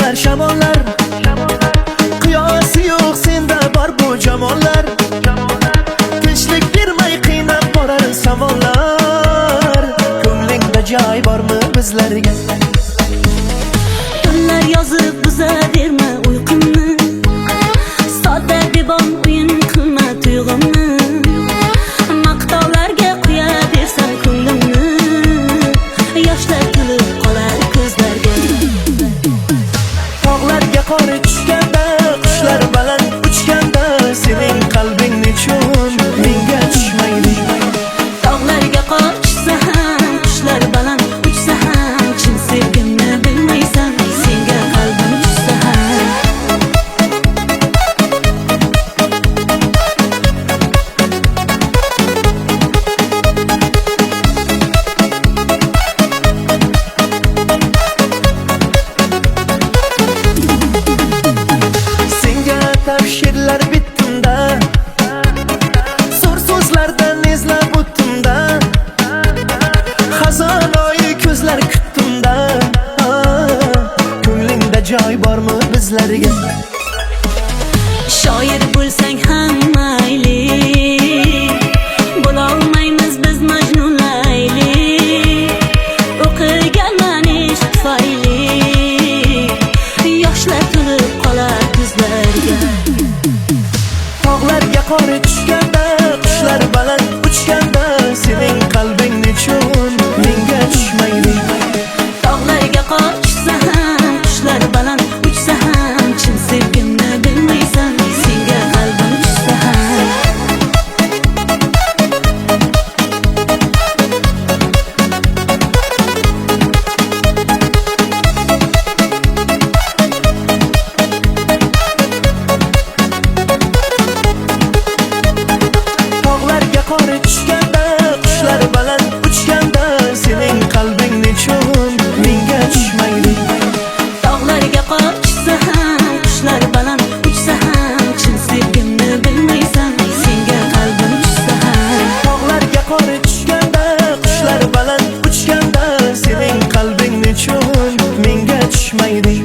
kelar shamollar, qiyosi yo'q senda bor bu jamollar. Tinchlik bermay qiynab borar savollar, ko'nglingda joy bormi bizlarga? Tunlar yozib buzaverma uyqumni, sodda bebon o'yin qilma tuyg'umni. Maqtovlarga qo'yaversam ko'nglimni, yoshlar kulib qolar ko'zlarga. Tog'larga qor tushganda, qushlar baland uchganda, sening qalbing nechun menga tushmaydi? Tog'larga qor tushsa ham, qushlar baland uchsa ham, chin sevgimni bilmaysan, senga qalbim tushsa ham. Senga tavshirlar bittimda, zo'r so'zlardan izlab o'ttimda, xazonoyi ko'zlar kuttimda. Ko'nglingda joy bormi bizlarga? Shoir bo'lsang ham mayli, bo'lolmaymiz biz Majnun Layli. O'qiganman ish tufayli, yoshlar to'lib qolar ko'zlarga. Tog'larga qor tushganda, qushlar baland uchganda, sening qalbing nechun menga tushmaydi? Tog'larga qor tushsa ham, qushlar baland uchsa ham, chin sevgimni bilmaysan, senga qalbim tushsa ham. Tog'larga qor tushganda, qushlar baland uchganda, sening qalbing nechun menga tushmaydi? Tog'larga qor tushsa ham, qushlar baland uchsa ham, chin sevgimni bilmaysan, senga qalbim tushsa ham. Tog'larga qor tushganda, qushlar baland uchganda, sening qalbing nechun menga tushmaydi?